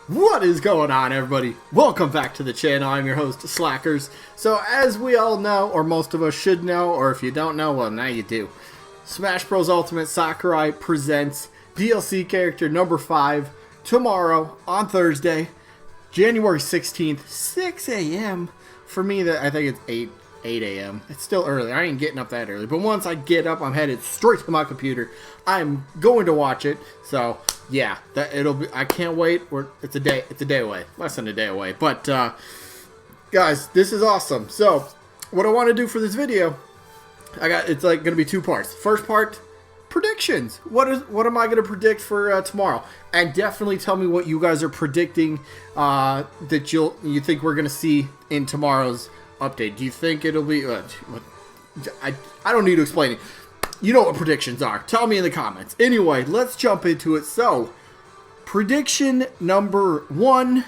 What is going on, everybody? Welcome back to the channel. I'm your host, Slackers. So, as we all know, or most of us should know, or if you don't know, well, now you do. Smash Bros. Ultimate Sakurai presents DLC character number 5 tomorrow on Thursday, January 16th, 6 a.m. For me, I think it's 8 a.m. It's still early. I ain't getting up that early. But once I get up, I'm headed straight to my computer. I'm going to watch it. So, yeah, it'll be. I can't wait. It's a day away, less than a day away. But guys, this is awesome. So, what I want to do for this video, it's like going to be two parts. First part, predictions. What am I going to predict for tomorrow? And definitely tell me what you guys are predicting that you think we're going to see in tomorrow's update. Do you think it'll be? I don't need to explain it. You know what predictions are. Tell me in the comments. Anyway, let's jump into it. So, prediction number 1.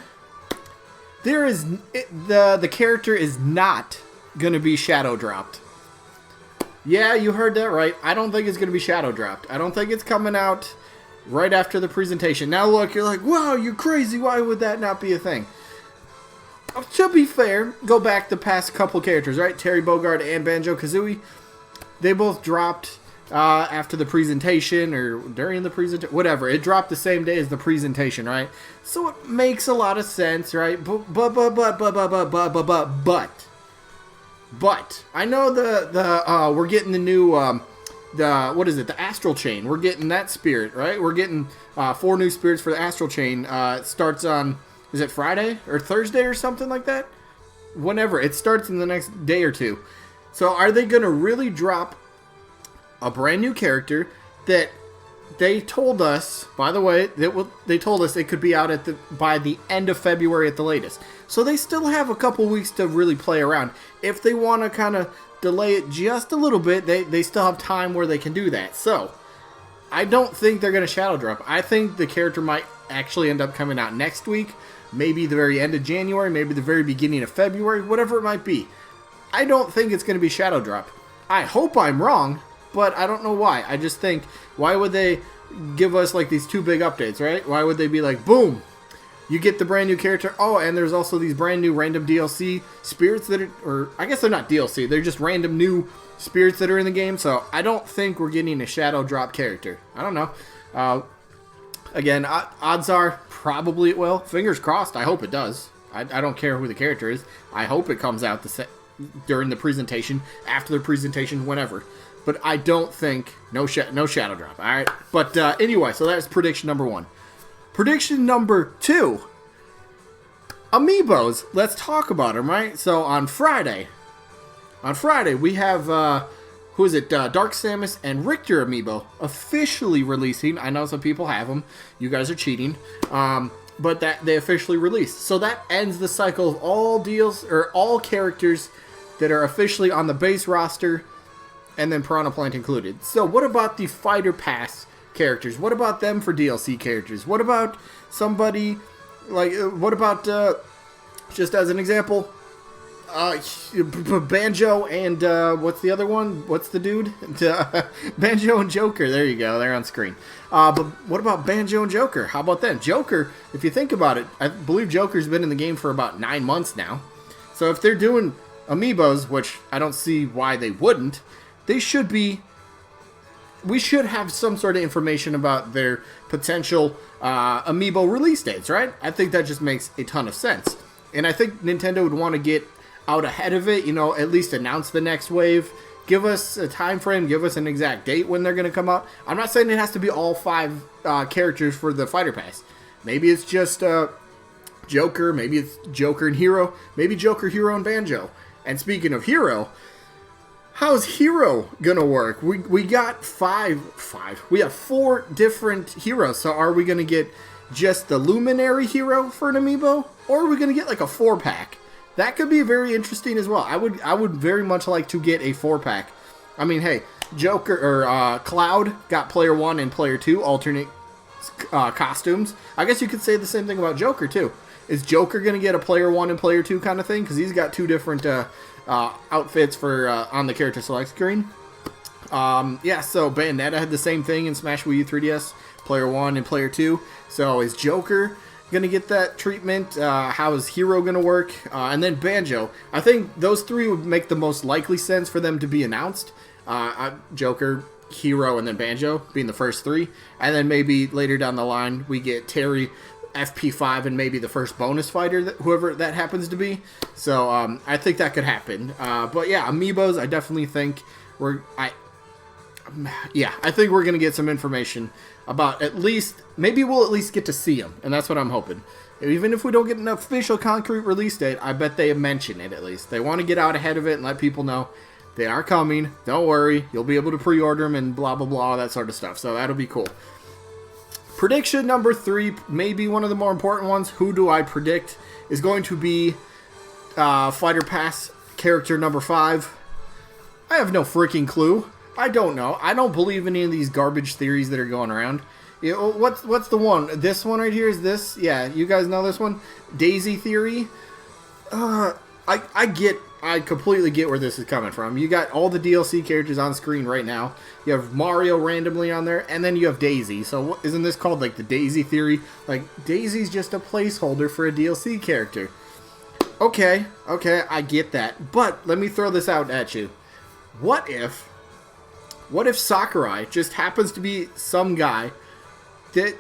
The character is not going to be shadow dropped. Yeah, you heard that right. I don't think it's going to be shadow dropped. I don't think it's coming out right after the presentation. Now look, you're like, wow, you're crazy. Why would that not be a thing? To be fair, go back the past couple characters, right? Terry Bogard and Banjo-Kazooie. They both dropped after the presentation or during the presentation, whatever. It dropped the same day as the presentation, right? So it makes a lot of sense, right? But I know we're getting the new what is it? The Astral Chain. We're getting that spirit, right? We're getting 4 new spirits for the Astral Chain. It starts on, is it Friday or Thursday or something like that? Whenever. It starts in the next day or two. So are they going to really drop a brand new character that they told us, by the way, they told us it could be out by the end of February at the latest. So they still have a couple weeks to really play around. If they want to kind of delay it just a little bit, they still have time where they can do that. So I don't think they're going to shadow drop. I think the character might actually end up coming out next week, maybe the very end of January, maybe the very beginning of February, whatever it might be. I don't think it's going to be shadow drop. I hope I'm wrong, but I don't know why. I just think, why would they give us like these 2 big updates, right? Why would they be like, boom, you get the brand new character. Oh, and there's also these brand new random DLC spirits that are, or I guess they're not DLC, they're just random new spirits that are in the game. So I don't think we're getting a shadow drop character. I don't know. Again, odds are probably it will. Fingers crossed. I hope it does. I don't care who the character is. I hope it comes out during the presentation, after the presentation, whenever. But I don't think no shadow drop. All right. But anyway, so that's prediction number 1. Prediction number 2. Amiibos. Let's talk about them, right? So on Friday we have who is it? Dark Samus and Richter amiibo officially releasing. I know some people have them. You guys are cheating. But that they officially released. So that ends the cycle of all deals or all characters that are officially on the base roster, and then Piranha Plant included. So what about the Fighter Pass characters? What about them for DLC characters? What about somebody like what about just as an example, Banjo and what's the other one? What's the dude? Banjo and Joker. There you go. They're on screen. But what about Banjo and Joker? How about them? Joker, if you think about it, I believe Joker's been in the game for about 9 months now. So if they're doing amiibos, which I don't see why they wouldn't, they should be. We should have some sort of information about their potential amiibo release dates, right? I think that just makes a ton of sense. And I think Nintendo would want to get out ahead of it, at least announce the next wave. Give us a time frame, give us an exact date when they're going to come out. I'm not saying it has to be all 5 characters for the Fighter Pass. Maybe it's just Joker, maybe it's Joker and Hero, maybe Joker, Hero, and Banjo. And speaking of Hero, how's Hero gonna work? We got we have 4 different heroes. So are we gonna get just the Luminary hero for an amiibo, or are we gonna get like a 4-pack? That could be very interesting as well. I would very much like to get a 4-pack. I mean, hey, Joker or Cloud got player 1 and player 2 alternate costumes. I guess you could say the same thing about Joker too. Is Joker gonna get a player 1 and player 2 kind of thing? Because he's got 2 different outfits for on the character select screen. Yeah, so Bayonetta had the same thing in Smash Wii U 3DS, player 1 and player 2. So is Joker gonna get that treatment? How is Hero gonna work? And then Banjo. I think those three would make the most likely sense for them to be announced. Joker, Hero, and then Banjo being the first three. And then maybe later down the line, we get Terry, FP5, and maybe the first bonus fighter, whoever that happens to be. So I think that could happen. But yeah, Amiibos, I definitely think I think we're going to get some information about maybe we'll at least get to see them. And that's what I'm hoping. Even if we don't get an official concrete release date, I bet they mention it at least. They want to get out ahead of it and let people know they are coming. Don't worry. You'll be able to pre-order them and blah, blah, blah, that sort of stuff. So that'll be cool. Prediction number 3, maybe one of the more important ones. Who do I predict is going to be Fighter Pass character number 5? I have no freaking clue. I don't know. I don't believe any of these garbage theories that are going around. You know, what's the one? This one right here is this? Yeah, you guys know this one? Daisy theory? I completely get where this is coming from. You got all the DLC characters on screen right now. You have Mario randomly on there, and then you have Daisy. So isn't this called like the Daisy theory? Like, Daisy's just a placeholder for a DLC character. Okay, I get that. But let me throw this out at you. What if Sakurai just happens to be some guy that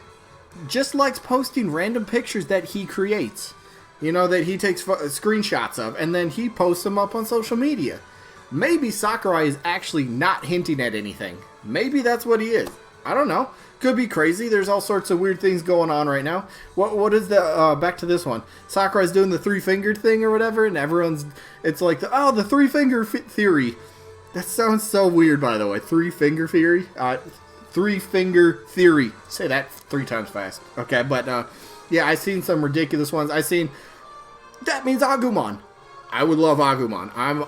just likes posting random pictures that he creates? You know, that he takes screenshots of, and then he posts them up on social media. Maybe Sakurai is actually not hinting at anything. Maybe that's what he is. I don't know. Could be crazy. There's all sorts of weird things going on right now. What is the, back to this one. Sakurai's doing the 3-finger thing or whatever, and it's like, the 3-finger theory. That sounds so weird, by the way. 3-finger theory? 3-finger theory. Say that 3 times fast. Okay, but, yeah, I've seen some ridiculous ones. That means Agumon. I would love Agumon. I'm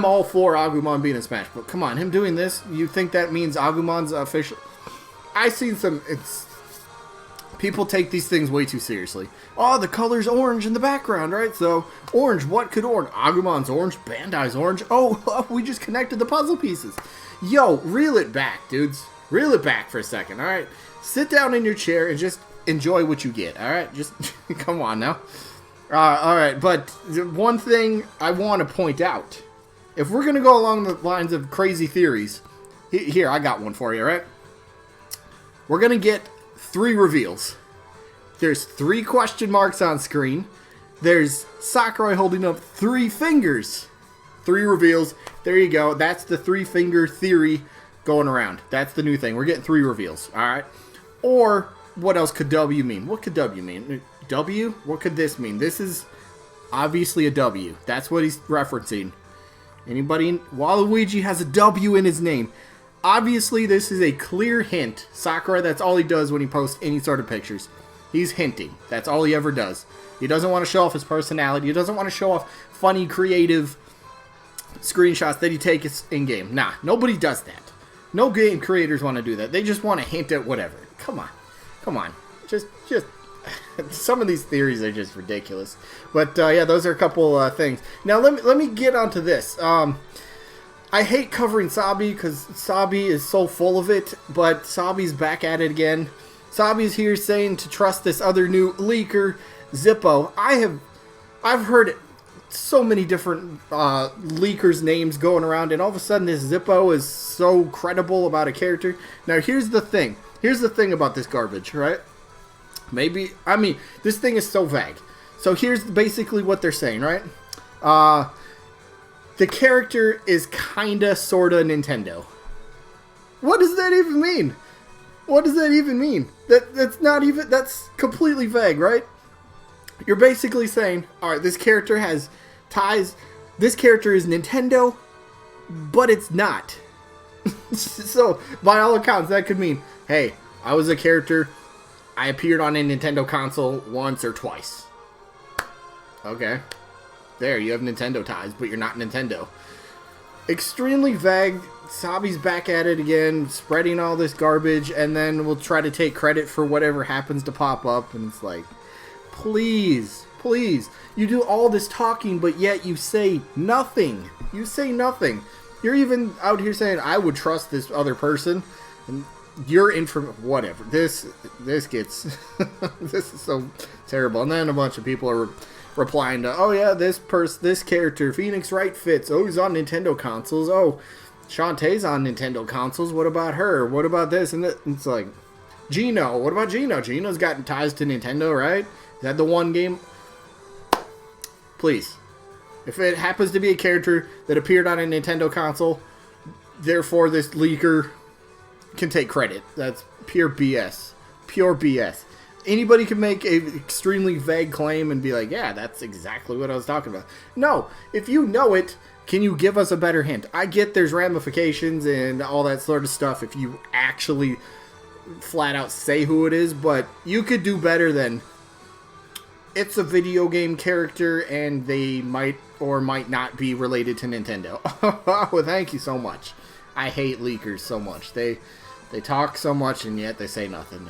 all for Agumon being in Smash, but come on, him doing this, you think that means Agumon's official? I've seen people take these things way too seriously. Oh, the color's orange in the background, right? So, orange, what could orange? Agumon's orange, Bandai's orange. Oh, we just connected the puzzle pieces. Yo, reel it back, dudes. Reel it back for a second, alright? Sit down in your chair and just enjoy what you get, alright? Just, come on now. Alright, but one thing I want to point out. If we're going to go along the lines of crazy theories, here, I got one for you, right? We're going to get 3 reveals. There's 3 question marks on screen. There's Sakurai holding up 3 fingers. 3 reveals. There you go. That's the 3-finger theory going around. That's the new thing. We're getting 3 reveals, alright? Or, what else could W mean? What could W mean? W? What could this mean? This is obviously a W. That's what he's referencing. Waluigi has a W in his name. Obviously, this is a clear hint. Sakurai, that's all he does when he posts any sort of pictures. He's hinting. That's all he ever does. He doesn't want to show off his personality. He doesn't want to show off funny, creative screenshots that he takes in-game. Nah, nobody does that. No game creators want to do that. They just want to hint at whatever. Come on. Just some of these theories are just ridiculous. But yeah, those are a couple things. Now let me get onto this. I hate covering Sabi because Sabi is so full of it, but Sabi's back at it again. Sabi's here saying to trust this other new leaker, Zippo. I've heard so many different leakers' names going around, and all of a sudden this Zippo is so credible about a character. Now here's the thing. Here's the thing about this garbage, right? This thing is so vague. So here's basically what they're saying, right? The character is kinda, sorta Nintendo. What does that even mean? What does that even mean? That's completely vague, right? You're basically saying, alright, this character has ties, this character is Nintendo, but it's not. So, by all accounts, that could mean, hey, I was a character, I appeared on a Nintendo console once or twice. Okay. There, you have Nintendo ties, but you're not Nintendo. Extremely vague. Sabi's back at it again, spreading all this garbage, and then we'll try to take credit for whatever happens to pop up, and it's like, please, you do all this talking, but yet you say nothing. You say nothing. You're even out here saying, I would trust this other person, and your whatever. This gets this is so terrible. And then a bunch of people are replying to, oh yeah, this character, Phoenix Wright fits. Oh, he's on Nintendo consoles. Oh, Shantae's on Nintendo consoles. What about her? What about this? And it's like, Gino. What about Gino? Gino's got ties to Nintendo, right? Is that the one game? Please. If it happens to be a character that appeared on a Nintendo console, therefore this leaker can take credit. That's pure BS. Pure BS. Anybody can make an extremely vague claim and be like, yeah, that's exactly what I was talking about. No, if you know it, can you give us a better hint? I get there's ramifications and all that sort of stuff if you actually flat out say who it is, but you could do better than, it's a video game character and they might or might not be related to Nintendo. Well, thank you so much. I hate leakers so much. They talk so much and yet they say nothing.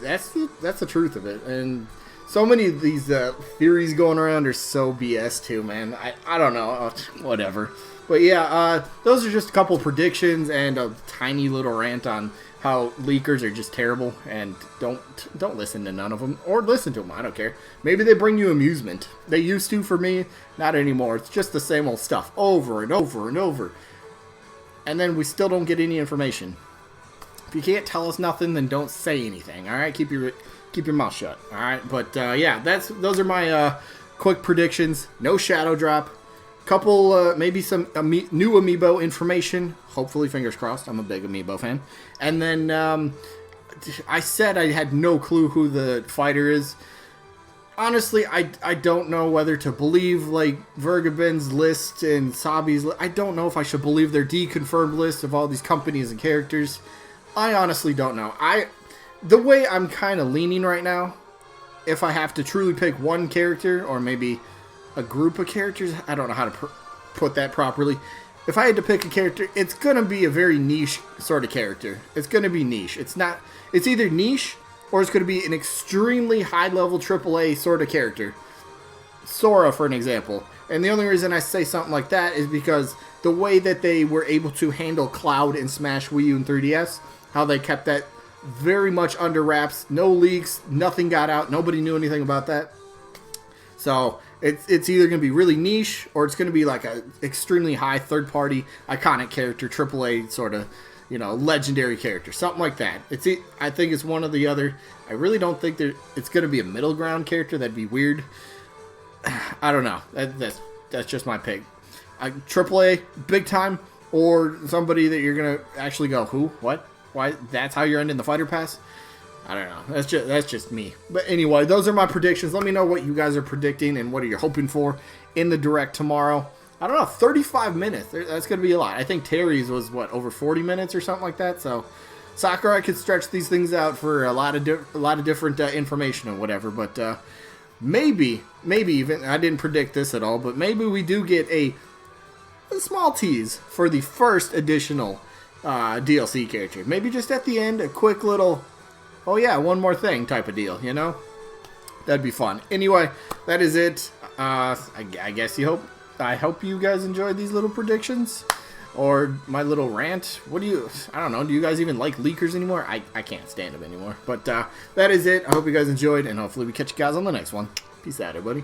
That's the truth of it. And so many of these theories going around are so BS too, man. I don't know. Whatever. But yeah, those are just a couple predictions and a tiny little rant on how leakers are just terrible, and don't listen to none of them, or listen to them. I don't care. Maybe they bring you amusement. They used to for me, not anymore. It's just the same old stuff over and over and over, and then we still don't get any information. If you can't tell us nothing, then don't say anything. All right, keep your mouth shut. All right, but yeah, those are my quick predictions. No shadow drop. Couple, maybe some new Amiibo information. Hopefully, fingers crossed. I'm a big Amiibo fan. And then, I said I had no clue who the fighter is. Honestly, I don't know whether to believe, like, Vergabin's list and Sabi's list. I don't know if I should believe their deconfirmed list of all these companies and characters. I honestly don't know. The way I'm kind of leaning right now, if I have to truly pick one character, or maybe a group of characters, I don't know how to put that properly. If I had to pick a character, it's going to be a very niche sort of character. It's going to be niche. It's either niche or it's going to be an extremely high-level AAA sort of character. Sora, for an example. And the only reason I say something like that is because the way that they were able to handle Cloud in Smash Wii U and 3DS, how they kept that very much under wraps, no leaks, nothing got out, nobody knew anything about that. So it's either going to be really niche or it's going to be like a extremely high third-party iconic character, AAA sort of, legendary character, something like that. I think it's one or the other. I really don't think it's going to be a middle ground character. That'd be weird. I don't know. That's just my pick. AAA, big time, or somebody that you're going to actually go, who? What? Why? That's how you're ending the fighter pass? I don't know. That's just me. But anyway, those are my predictions. Let me know what you guys are predicting and what are you hoping for in the direct tomorrow. I don't know, 35 minutes. That's going to be a lot. I think Terry's was, over 40 minutes or something like that. So Sakurai could stretch these things out for a lot of different information and whatever. But maybe even, I didn't predict this at all, but maybe we do get a small tease for the first additional DLC character. Maybe just at the end, a quick little, oh yeah, one more thing type of deal, That'd be fun. Anyway, that is it. I guess I hope you guys enjoyed these little predictions. Or my little rant. I don't know, do you guys even like leakers anymore? I can't stand them anymore. But that is it. I hope you guys enjoyed, and hopefully we catch you guys on the next one. Peace out, everybody.